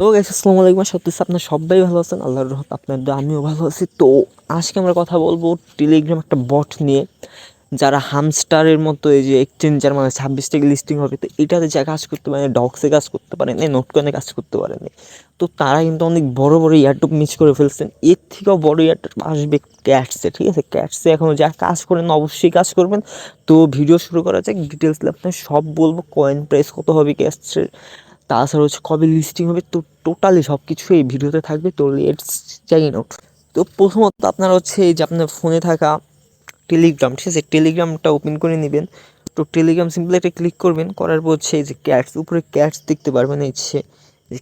তো গাইস আসসালামু আলাইকুম। সত্যি আপনার সবাই ভালো আছেন, আল্লাহর রহমতে আপনার দোয়া আমিও ভালো আছি। তো আজকে আমরা কথা বলবো টেলিগ্রাম একটা বট নিয়ে, যারা হামস্টারের মতো এই যে এক্সচেঞ্জার মানে 26 থেকে লিস্টিং হবে, তো এটাতে যা কাজ করতে পারে, ডক্সে কাজ করতে পারেন, নোট কয়েনে কাজ করতে পারেন, তো তারা কিন্তু অনেক বড় বড় ইয়ারটপ মিস করে ফেলছেন। এর থেকেও বড় ইয়ারটপ আসবে ক্যাটসে। ঠিক আছে, ক্যাটসে এখনও যা কাজ করেন অবশ্যই কাজ করবেন। তো ভিডিও শুরু করা যাক। ডিটেলসে আপনার সব বলবো, কয়েন প্রাইস কত হবে ক্যাটসের, তাছাড়া হচ্ছে কবে লিস্টিং হবে, তো টোটালি সব কিছু এই ভিডিওতে থাকবে। তো লেটস চেক ইট আউট। তো প্রথমত আপনার হচ্ছে এই যে আপনার ফোনে থাকা টেলিগ্রাম, ঠিক আছে, টেলিগ্রামটা ওপেন করে নেবেন। তো টেলিগ্রাম সিম্পলি একটা ক্লিক করবেন, করার পর হচ্ছে এই যে ক্যাটস, উপরে ক্যাটস দেখতে পারবেন, হচ্ছে যে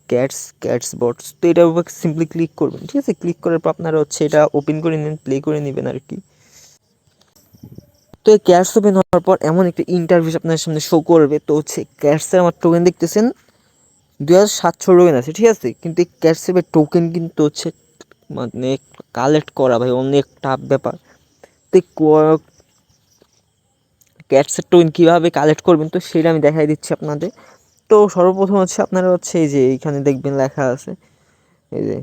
ক্যাটস বটস, তো এটার উপর সিম্পলি ক্লিক করবেন। ঠিক আছে, ক্লিক করার পর আপনারা হচ্ছে এটা ওপেন করে নেন, প্লে করে নেবেন আর কি। তো এই ক্যাটস ওপেন হওয়ার পর এমন একটা ইন্টারভিউ আপনার সামনে শো করবে। তো হচ্ছে ক্যাটসের আমার টোকেন দেখতেছেন 2700 টোকেন আছে, ঠিক আছে, কিন্তু এই ক্যাটসেপের টোকেন কিন্তু হচ্ছে মানে কালেক্ট করা ভাই অনেক টাফ ব্যাপার। তো ক্যাটসের টোকেন কীভাবে কালেক্ট করবেন, তো সেটা আমি দেখাই দিচ্ছি আপনাদের। তো সর্বপ্রথম হচ্ছে আপনারা হচ্ছে এই যে এইখানে দেখবেন লেখা আছে এই যে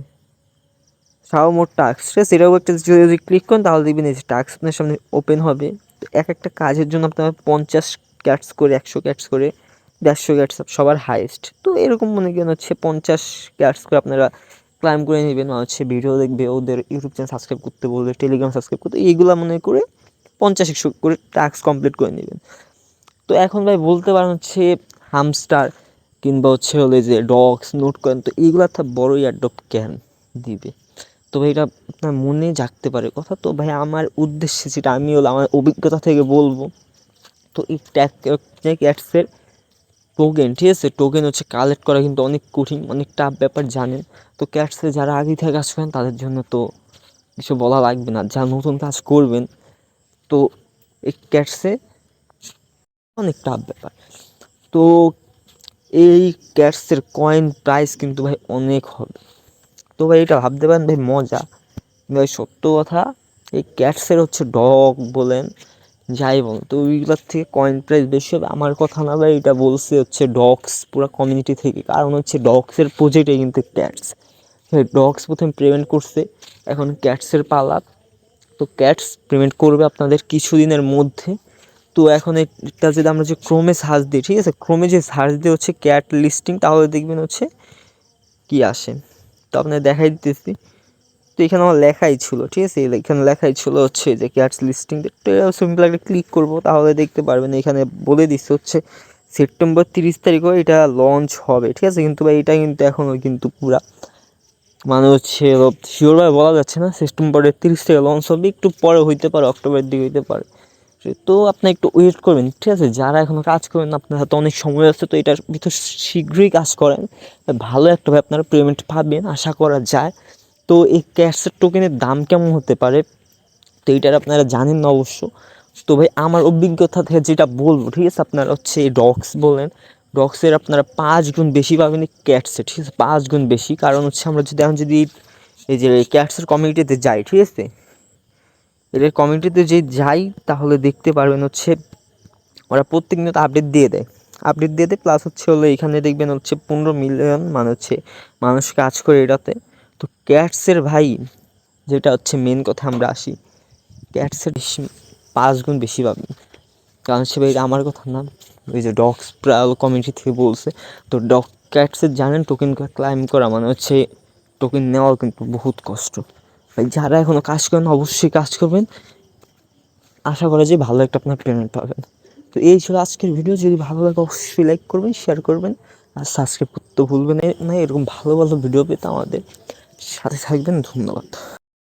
সাও মোর টাস্ক, ঠিক আছে, এটাও একটা যদি ক্লিক করেন তাহলে দেখবেন এই যে টাস্ক আপনার সামনে ওপেন হবে। তো এক একটা কাজের জন্য আপনার 50 ক্যাটস করে, 100 ক্যাটস করে, 150 ক্যাটস সবার হাইয়েস্ট। তো এরকম মনে করেন হচ্ছে 50 ক্যাটস করে আপনারা ক্লাইম করে নেবেন, হচ্ছে ভিডিও দেখবে, ওদের ইউটিউব চ্যানেল সাবস্ক্রাইব করতে বলবে, টেলিগ্রাম সাবস্ক্রাইব করতে, এইগুলো মনে করে 50-100 করে টাস্ক কমপ্লিট করে নেবেন। তো এখন ভাই বলতে পারেন হচ্ছে হামস্টার কিংবা হচ্ছে হলে যে ডগস নোট করেন, তো এইগুলো একটা বড় এয়ারড্রপ কেন দিবে। তো ভাই এটা আপনার মনে জাগতে পারে কথা। তো ভাই আমার উদ্দেশ্যে যেটা আমি হলো আমার অভিজ্ঞতা থেকে বলবো, তো এই ক্যাটসের টোকেন, ঠিক আছে, টোকেন হচ্ছে কালেক্ট করা কিন্তু অনেক কঠিন, অনেক টাফ ব্যাপার জানেন। তো ক্যাটসে যারা আগে থেকে কাজ করেন তাদের জন্য তো কিছু বলা লাগবে না, যারা নতুন কাজ করবেন তো এই ক্যাটসে অনেক টাফ ব্যাপার। তো এই ক্যাটসের কয়েন প্রাইস কিন্তু ভাই অনেক হবে। তো ভাই এটা ভাবতে পারেন ভাই মজা, ভাই সত্য কথা, এই ক্যাটসের হচ্ছে ডগ বলেন যাই বলেন, তো ওইগুলোর থেকে কয়েন প্রাইস বেশি হবে আমার কথা না ভাই, এটা বলছে হচ্ছে ডগস পুরো কমিউনিটি থেকে। কারণ হচ্ছে ডগসের প্রজেক্টে কিন্তু ক্যাটস, ডগস প্রথমে পেমেন্ট করছে, এখন ক্যাটসের পালা। তো ক্যাটস পেমেন্ট করবে আপনাদের কিছুদিনের মধ্যে। তো এখন এটা যদি আমরা যে ক্রোমে সার্চ দিই, ঠিক আছে, ক্রোমে যে সার্চ দিয়ে হচ্ছে ক্যাট লিস্টিং, তাহলে দেখবেন হচ্ছে কি আসে। তো আপনার দেখাই দিতেছি। তো এখানে আমার লেখাই ছিল, ঠিক আছে, এখানে লেখাই ছিল হচ্ছে যে ক্যাটস লিস্টিং। তো সিম্পল একটা ক্লিক করবো, তাহলে দেখতে পারবেন এখানে বলে দিচ্ছে হচ্ছে সেপ্টেম্বর 30 তারিখও এটা লঞ্চ হবে, ঠিক আছে। কিন্তু ভাই এটা কিন্তু এখনও কিন্তু পুরা মানে হচ্ছে শিওরভাবে বলা যাচ্ছে না, সেপ্টেম্বরের 30 তারিখে লঞ্চ হবে, একটু পরে হইতে পারে, অক্টোবরের দিকে হইতে পারে। তো আপনি একটু ওয়েট করবেন, ঠিক আছে, যারা এখনও কাজ করবেন আপনার হাতে অনেক সময় আছে, তো এটার ভিতর শীঘ্রই কাজ করেন, ভালো একটা ভাবে আপনারা পেমেন্ট পাবেন আশা করা যায়। তো এই ক্যাটসের টোকেনের দাম কেমন হতে পারে, তো এইটার আপনারা জানেন না অবশ্য। তো ভাই আমার অভিজ্ঞতা থেকে যেটা বলবো, ঠিক আছে, আপনারা হচ্ছে ডগস বলেন, ডগসের আপনারা 5 গুণ বেশি পাবেন এই ক্যাটসে, ঠিক আছে, 5 গুণ বেশি। কারণ হচ্ছে আমরা যদি এখন যদি এই যে ক্যাটসের কমিউনিটিতে যাই, ঠিক আছে, এদের কমিউনিটিতে যে যাই তাহলে দেখতে পারবেন হচ্ছে ওরা প্রত্যেক দিন আপডেট দিয়ে দেয় প্লাস হচ্ছে হলো এখানে দেখবেন হচ্ছে 15 মিলিয়ন মানে হচ্ছে মানুষ কাজ করে এটাতে। তো ক্যাটসের ভাই যেটা হচ্ছে মেন কথা আমরা আসি, ক্যাটসের 5 গুণ বেশি পাবেন। কারণ সে ভাই আমার কথা না, ওই যে ডগস কমিউনিটি থেকে বলছে। তো ক্যাটসের জানেন টোকেন ক্লাইম করা মানে হচ্ছে টোকেন নেওয়াও কিন্তু বহুত কষ্ট। ভাই যারা এখনও কাজ করেন অবশ্যই কাজ করবেন, আশা করা যায় ভালো একটা আপনার পেমেন্ট পাবেন। তো এই ছিল আজকের ভিডিও, যদি ভালো লাগে অবশ্যই লাইক করবেন, শেয়ার করবেন, আর সাবস্ক্রাইব করতে ভুলবেন না। এরকম ভালো ভালো ভিডিও পেতে আমাদের সাথে থাকবেন। ধন্যবাদ।